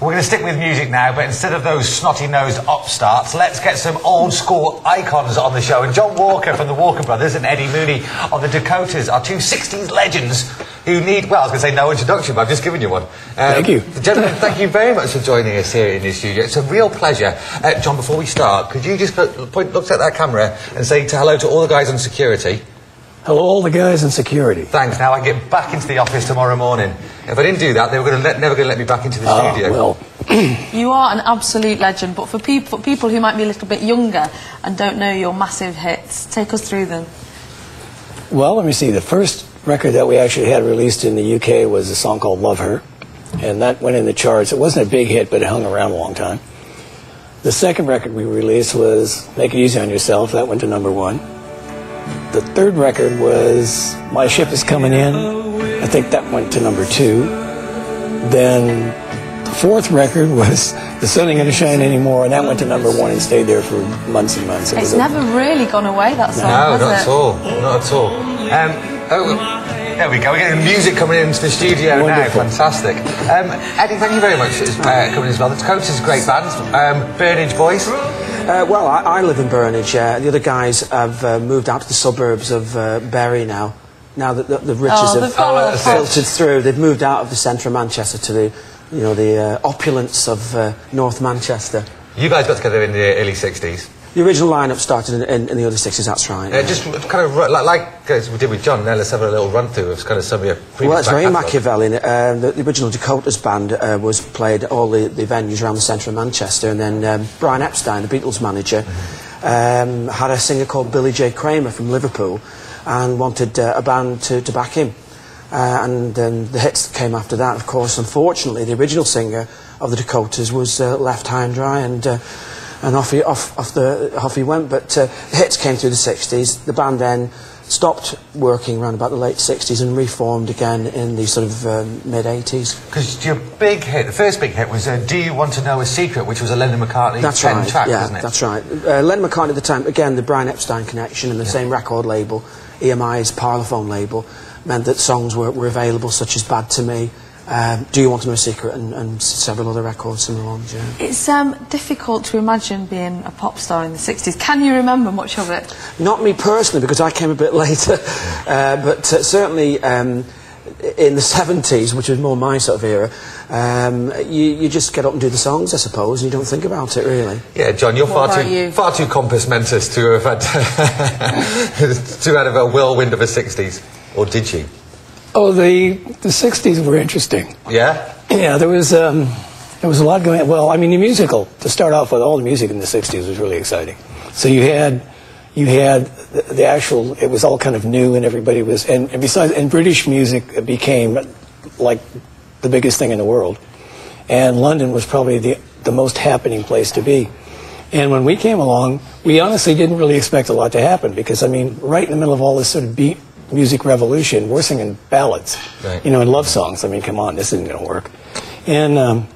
We're going to stick with music now, but instead of those snotty-nosed upstarts, let's get some old-school icons on the show. And John Walker from the Walker Brothers and Eddie Mooney of the Dakotas are two 60s legends who need, well, I was going to say no introduction, but I've just given you one. Thank you. Gentlemen, thank you very much for joining us here in the studio. It's a real pleasure. John, before we start, could you just look at that camera and say hello to all the guys on security? Hello, all the guys in security. Thanks. Now I can get back into the office tomorrow morning. If I didn't do that, they were never going to let me back into the studio. Well. You are an absolute legend, but for people who might be a little bit younger and don't know your massive hits, take us through them. Well, let me see. The first record that we actually had released in the UK was a song called Love Her, and that went in the charts. It wasn't a big hit, but it hung around a long time. The second record we released was Make It Easy on Yourself. That went to #1. The third record was My Ship Is Coming In. I think that went to #2. Then the fourth record was The Sun Ain't Gonna Shine Anymore, and that went to #1 and stayed there for months and months. It's never really gone away, that song, has it? No, not at all. Not at all. There we go. We're getting music coming into the studio Wonderful. now. Fantastic. Eddie, thank you very much for coming as well. The Dakotas is a great band. Burnage Boys. Well, I live in Burnage. The other guys have moved out to the suburbs of Bury now. Now that the riches have filtered through, they've moved out of the centre of Manchester to the opulence of North Manchester. You guys got together in the early 60s. The original lineup started in the early 60s, that's right. Just kind of like as we did with John, now let's have a little run through of kind of some of your previous. Well, it's very Machiavellian. The original Dakotas band was played all the venues around the centre of Manchester, and then Brian Epstein, the Beatles manager, had a singer called Billy J. Kramer from Liverpool and wanted a band to back him. And the hits that came after that, of course, unfortunately, the original singer of the Dakotas was left high and dry, and off he went. But the hits came through the 60s. The band then stopped working around about the late 60s and reformed again in the sort of mid-80s. Because your big hit, the first big hit was Do You Want to Know a Secret, which was a Lennon McCartney track, wasn't it? That's right. Lennon McCartney at the time, again, the Brian Epstein connection and the same record label, EMI's Parlophone label, meant that songs were available such as Bad to Me, Do You Want to Know a Secret, and several other records similar ones, yeah. It's difficult to imagine being a pop star in the 60s. Can you remember much of it? Not me personally, because I came a bit later, but certainly in the 70s, which was more my sort of era, you just get up and do the songs, I suppose, and you don't think about it, really. Yeah, John, you're far too compos mentis to have had to out of a whirlwind of the 60s, or did you? Oh, the 60s were interesting. Yeah? Yeah, there was a lot going on. Well, I mean, the musical, to start off with, all the music in the 60s was really exciting. So you had the actual, it was all kind of new, and everybody was, and besides, and British music became like the biggest thing in the world. And London was probably the most happening place to be. And when we came along, we honestly didn't really expect a lot to happen, because, I mean, right in the middle of all this sort of beat music revolution, we're singing ballads, right, and love songs. I mean, come on, this isn't going to work. And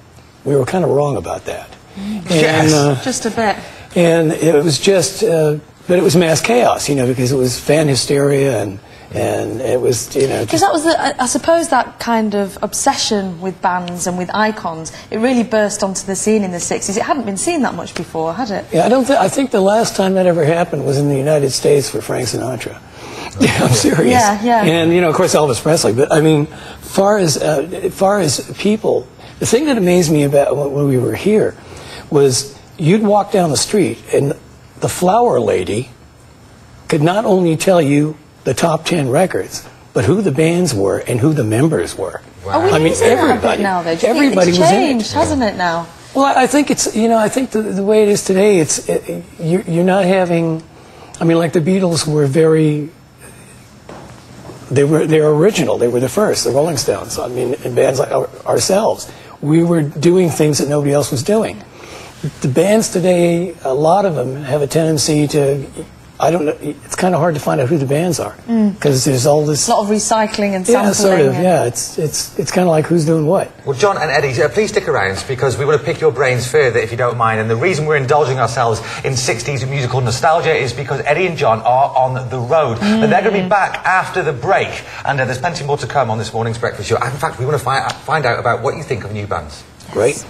we were kind of wrong about that. Yes. And, just a bit. And it was just, but it was mass chaos, because it was fan hysteria, and it was, Because that was, I suppose, that kind of obsession with bands and with icons. It really burst onto the scene in the 60s. It hadn't been seen that much before, had it? Yeah, I think the last time that ever happened was in the United States for Frank Sinatra. Yeah, I'm serious. Yeah. And of course, Elvis Presley. But I mean, far as people, the thing that amazed me about when we were here was you'd walk down the street and the flower lady could not only tell you the top 10 records, but who the bands were and who the members were. Wow. Are we losing that a bit now, though? Do you think it's changed, hasn't it now? Well, I think it's, I think the way it is today, you're not having, I mean, like the Beatles were very. They were original. They were the first, the Rolling Stones. I mean, in bands like ourselves, we were doing things that nobody else was doing. The bands today, a lot of them have a tendency to, I don't know, it's kind of hard to find out who the bands are, because there's all this... A lot of recycling and sampling. Yeah, sort of, yeah. It's kind of like who's doing what. Well, John and Eddie, please stick around, because we want to pick your brains further, if you don't mind. And the reason we're indulging ourselves in 60s musical nostalgia is because Eddie and John are on the road. And they're going to be back after the break. And there's plenty more to come on this morning's breakfast show. In fact, we want to find out about what you think of new bands. Great.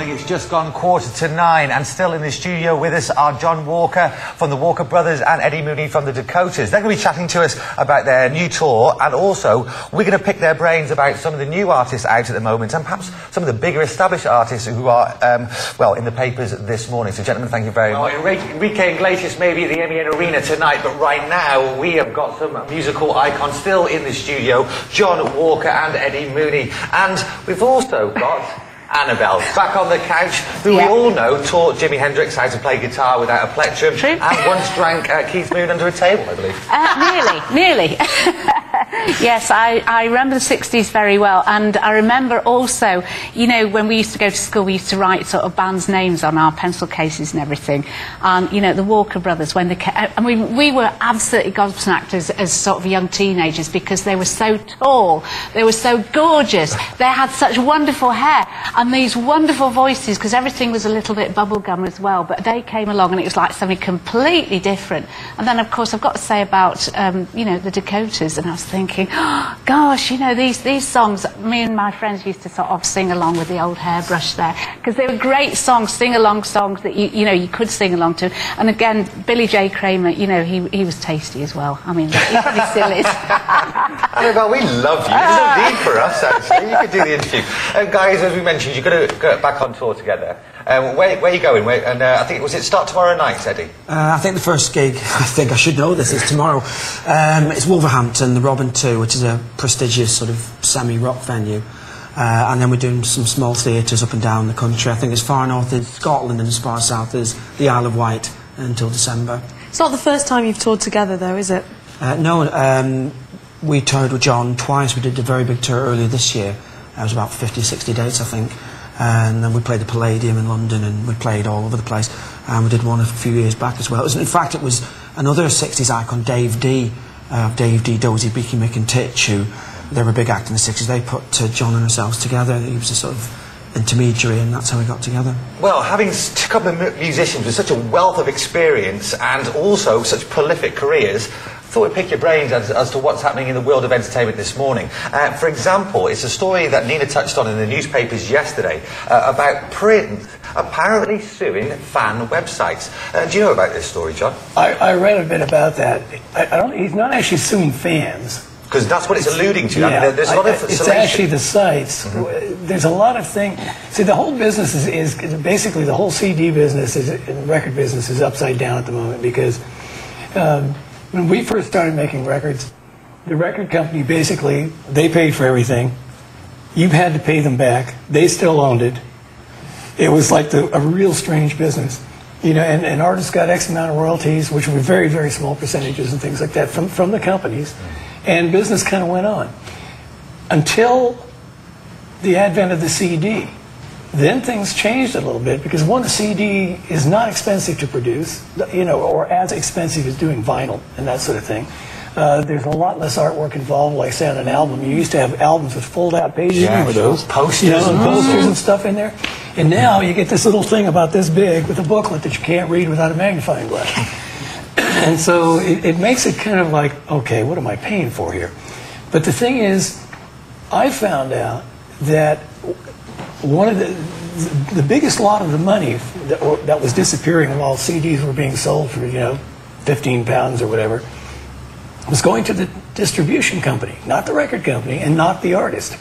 It's just gone 9:15, and still in the studio with us are John Walker from the Walker Brothers and Eddie Mooney from the Dakotas. They're going to be chatting to us about their new tour, and also we're going to pick their brains about some of the new artists out at the moment, and perhaps some of the bigger established artists who are, well, in the papers this morning. So, gentlemen, thank you very much. Enrique Iglesias may be at the MEN Arena tonight, but right now we have got some musical icons still in the studio, John Walker and Eddie Mooney. And we've also got Annabelle, back on the couch, who we all know taught Jimi Hendrix how to play guitar without a plectrum. True. And once drank Keith Moon under a table, I believe. Nearly. Yes, I remember the 60s very well, and I remember also, you know, when we used to go to school, we used to write sort of bands' names on our pencil cases and everything. And, you know, the Walker Brothers, when they came, I mean, we were absolutely gobsmacked as sort of young teenagers because they were so tall, they were so gorgeous, they had such wonderful hair and these wonderful voices, because everything was a little bit bubblegum as well, but they came along and it was like something completely different. And then, of course, I've got to say about, you know, the Dakotas, and I was thinking, oh, gosh, you know, these songs, me and my friends used to sort of sing along with the old hairbrush there, because they were great songs, sing-along songs that, you know, you could sing along to. And again, Billy J. Kramer, you know, he was tasty as well. I mean, he probably still is. Annabelle, we love you. There's no need for us, actually. You could do the interview. Guys, as we mentioned, you're going to go back on tour together. Where are you going? I think, was it start tomorrow night, Eddie? I think the first gig, I think I should know this, is tomorrow. It's Wolverhampton, the Robin 2, which is a prestigious sort of semi-rock venue. And then we're doing some small theatres up and down the country. I think as far north as Scotland and as far south as the Isle of Wight until December. It's not the first time you've toured together, though, is it? No, we toured with John twice. We did a very big tour earlier this year. It was about 50, 60 dates, I think. And then we played the Palladium in London, and we played all over the place. And we did one a few years back as well. In fact, it was another 60s icon, Dave D, Dozy, Beaky, Mick and Titch, who they were a big act in the 60s. They put John and ourselves together. He was a sort of intermediary, and that's how we got together. Well, having a couple of musicians with such a wealth of experience and also such prolific careers, I thought we'd pick your brains as to what's happening in the world of entertainment this morning. For example, it's a story that Nina touched on in the newspapers yesterday about Prince apparently suing fan websites. Do you know about this story, John? I read a bit about that. He's not actually suing fans. Because that's what it's alluding to. Yeah, I mean, there's a lot of it's actually the sites. Mm-hmm. There's a lot of things. See, the whole business is basically the whole CD business and record business is upside down at the moment, because when we first started making records, the record company basically, they paid for everything. You had to pay them back. They still owned it. It was like a real strange business. You know, and artists got X amount of royalties, which were very, very small percentages and things like that from the companies. And business kind of went on until the advent of the CD. Then things changed a little bit, because one, the CD is not expensive to produce, you know, or as expensive as doing vinyl and that sort of thing. There's a lot less artwork involved, like say on an album. You used to have albums with fold-out pages. Yeah, remember those? Posters, you know, and posters and stuff in there. And now you get this little thing about this big with a booklet that you can't read without a magnifying glass. And so it makes it kind of like, okay, what am I paying for here? But the thing is, I found out that one of the biggest lot of the money that was disappearing while CDs were being sold for, you know, 15 pounds or whatever, was going to the distribution company, not the record company, and not the artist.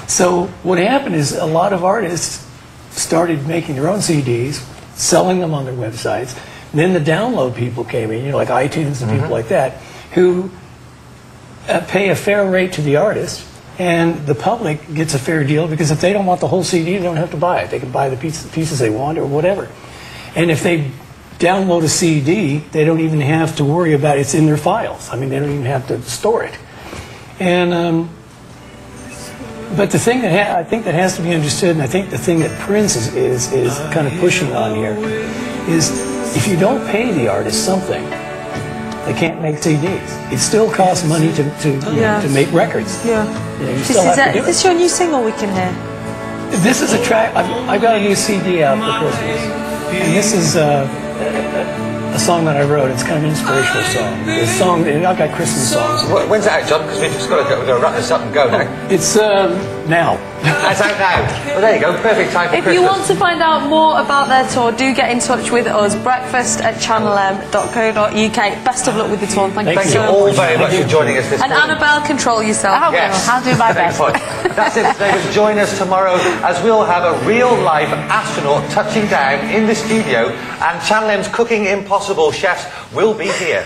So what happened is a lot of artists started making their own CDs, selling them on their websites. Then the download people came in, you know, like iTunes and people like that, who pay a fair rate to the artist, and the public gets a fair deal, because if they don't want the whole CD, they don't have to buy it. They can buy the pieces they want or whatever. And if they download a CD, they don't even have to worry about it's in their files. I mean, they don't even have to store it. And but the thing that I think that has to be understood, and I think the thing that Prince is kind of pushing on here, is if you don't pay the artist something, they can't make CDs. It still costs money to make records. Yeah. You know, you still have to do is this your new single we can hear? This is a track. I've got a new CD out for Christmas, and this is a a song that I wrote. It's kind of an inspirational song. The song, I've got Christmas songs. When's it out, John? Because we've just got to wrap this up and go now. It's now. It's out now. Well, there you go. Perfect time for If Christmas. you want to find out more about their tour, do get in touch with us. breakfast@channelm.co.uk. Best of luck with the tour. Thank you Thank you so all much. very much for joining us this And morning. Annabelle, control yourself. I will. Yes. I'll do my best. That's it for today. But join us tomorrow as we'll have a real-life astronaut touching down in the studio, and Channel M's Cooking Impossible chefs will be here.